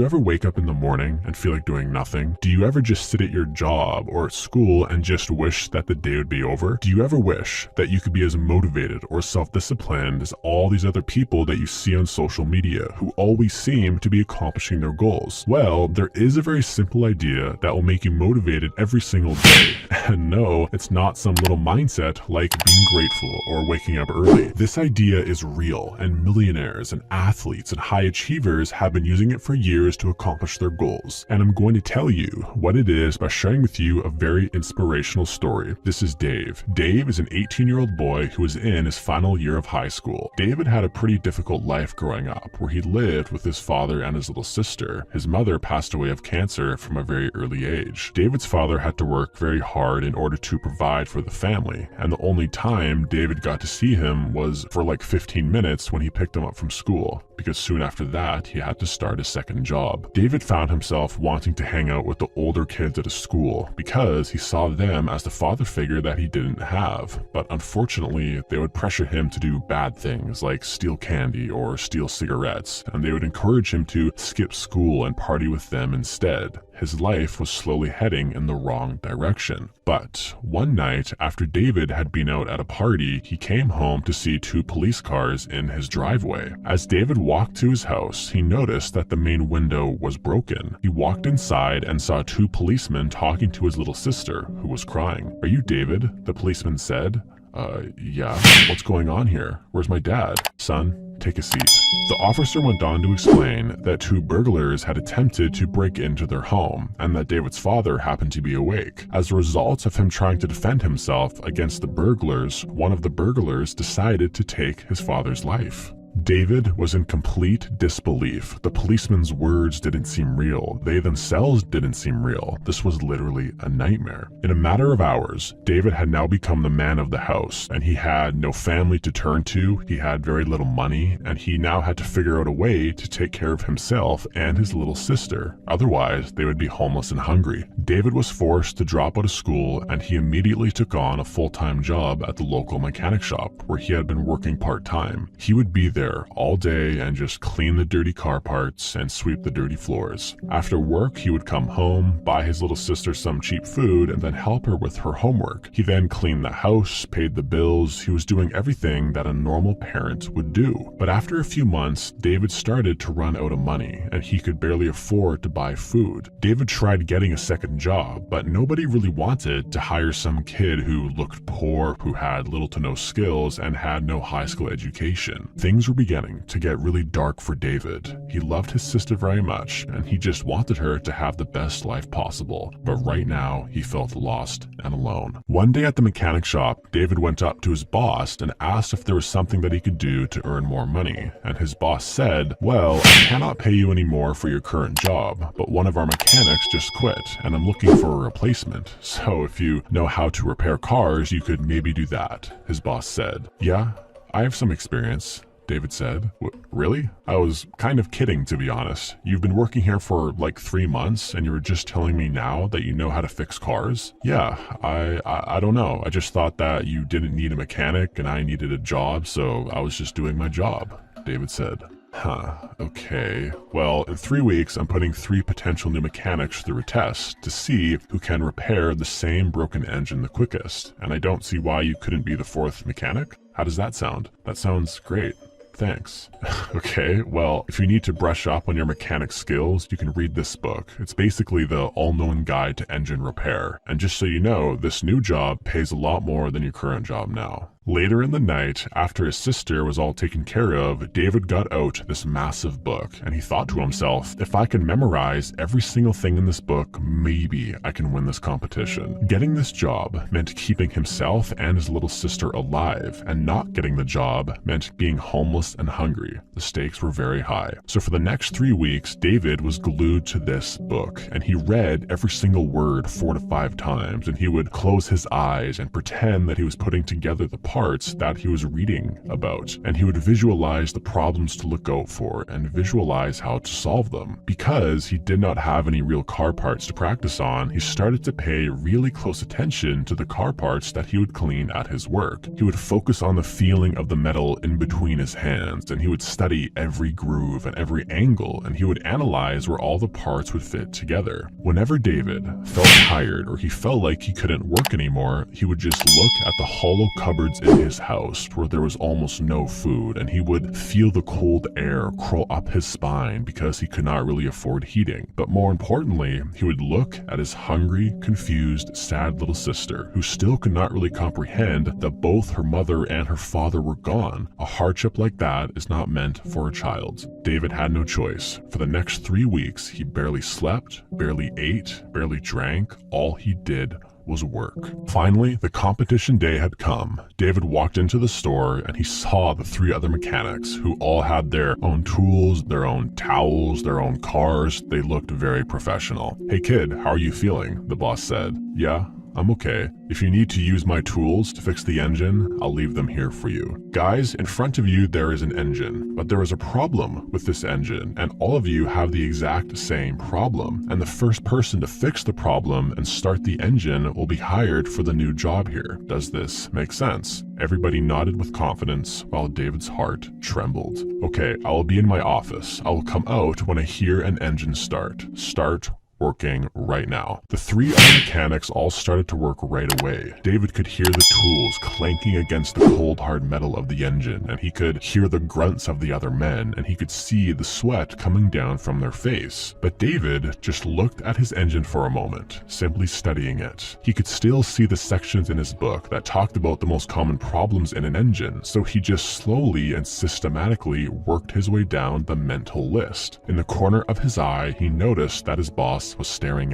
you ever wake up in the morning and feel like doing nothing? Do you ever just sit at your job or at school and just wish that the day would be over? Do you ever wish that you could be as motivated or self-disciplined as all these other people that you see on social media who always seem to be accomplishing their goals? Well, there is a very simple idea that will make you motivated every single day. And no, it's not some little mindset like being grateful or waking up early. This idea is real, and millionaires and athletes and high achievers have been using it for years to accomplish their goals. And I'm going to tell you what it is by sharing with you a very inspirational story. This is Dave. Dave is an 18-year-old boy who is in his final year of high school. David had a pretty difficult life growing up, where he lived with his father and his little sister. His mother passed away of cancer from a very early age. David's father had to work very hard in order to provide for the family, and the only time David got to see him was for like 15 minutes when he picked him up from school, because soon after that he had to start his second job. David found himself wanting to hang out with the older kids at his school because he saw them as the father figure that he didn't have, but unfortunately they would pressure him to do bad things like steal candy or steal cigarettes, and they would encourage him to skip school and party with them instead. His life was slowly heading in the wrong direction. But one night, after David had been out at a party, he came home to see two police cars in his driveway. As David walked to his house, he noticed that the main window was broken. He walked inside and saw two policemen talking to his little sister, who was crying. "Are you David?" the policeman said. Yeah. What's going on here? Where's my dad?" "Son, take a seat." The officer went on to explain that two burglars had attempted to break into their home, and that David's father happened to be awake. As a result of him trying to defend himself against the burglars, one of the burglars decided to take his father's life. David was in complete disbelief. The policeman's words didn't seem real. They themselves didn't seem real. This was literally a nightmare. In a matter of hours, David had now become the man of the house, and he had no family to turn to. He had very little money, and he now had to figure out a way to take care of himself and his little sister. Otherwise, they would be homeless and hungry. David was forced to drop out of school, and he immediately took on a full-time job at the local mechanic shop, where he had been working part-time. He would be there all day and just clean the dirty car parts and sweep the dirty floors. After work, he would come home, buy his little sister some cheap food, and then help her with her homework. He then cleaned the house, paid the bills. He was doing everything that a normal parent would do. But after a few months, David started to run out of money, and he could barely afford to buy food. David tried getting a second job, but nobody really wanted to hire some kid who looked poor, who had little to no skills, and had no high school education. Things were beginning to get really dark for David. He loved his sister very much, and he just wanted her to have the best life possible. But right now, he felt lost and alone. One day at the mechanic shop, David went up to his boss and asked if there was something that he could do to earn more money. And his boss said, "Well, I cannot pay you any more for your current job, but one of our mechanics just quit, and I'm looking for a replacement. So if you know how to repair cars, you could maybe do that," his boss said. "Yeah, I have some experience," David said. "Really? I was kind of kidding, to be honest. You've been working here for like 3 months and you were just telling me now that you know how to fix cars?" "Yeah, I don't know. I just thought that you didn't need a mechanic and I needed a job, so I was just doing my job," David said. Okay. Well, in 3 weeks, I'm putting 3 potential new mechanics through a test to see who can repair the same broken engine the quickest, and I don't see why you couldn't be the 4th mechanic. How does that sound?" "That sounds great. Thanks." "Okay, well, if you need to brush up on your mechanic skills, you can read this book. It's basically the all-knowing guide to engine repair. And just so you know, this new job pays a lot more than your current job now." Later in the night, after his sister was all taken care of, David got out this massive book, and he thought to himself, if I can memorize every single thing in this book, maybe I can win this competition. Getting this job meant keeping himself and his little sister alive, and not getting the job meant being homeless and hungry. The stakes were very high. So for the next 3 weeks, David was glued to this book, and he read every single word 4 to 5 times, and he would close his eyes and pretend that he was putting together the parts that he was reading about, and he would visualize the problems to look out for and visualize how to solve them. Because he did not have any real car parts to practice on, he started to pay really close attention to the car parts that he would clean at his work. He would focus on the feeling of the metal in between his hands, and he would study every groove and every angle, and he would analyze where all the parts would fit together. Whenever David felt tired or he felt like he couldn't work anymore, he would just look at the hollow cupboards in his house where there was almost no food, and he would feel the cold air crawl up his spine because he could not really afford heating. But more importantly, he would look at his hungry, confused, sad little sister, who still could not really comprehend that both her mother and her father were gone. A hardship like that is not meant for a child. David had no choice. For the next 3 weeks, he barely slept, barely ate, barely drank. All he did was work. Finally, the competition day had come. David walked into the store and he saw the 3 other mechanics who all had their own tools, their own towels, their own cars. They looked very professional. "Hey kid, how are you feeling?" the boss said. "Yeah, I'm okay. If you need to use my tools to fix the engine, I'll leave them here for you." Guys, in front of you there is an engine, but there is a problem with this engine, and all of you have the exact same problem. And the first person to fix the problem and start the engine will be hired for the new job here. Does this make sense? Everybody nodded with confidence while David's heart trembled. "Okay, I will be in my office. I will come out when I hear an engine start. Start working right now." The 3 other mechanics all started to work right away. David could hear the tools clanking against the cold hard metal of the engine, and he could hear the grunts of the other men, and he could see the sweat coming down from their face. But David just looked at his engine for a moment, simply studying it. He could still see the sections in his book that talked about the most common problems in an engine, so he just slowly and systematically worked his way down the mental list. In the corner of his eye, he noticed that his boss was staring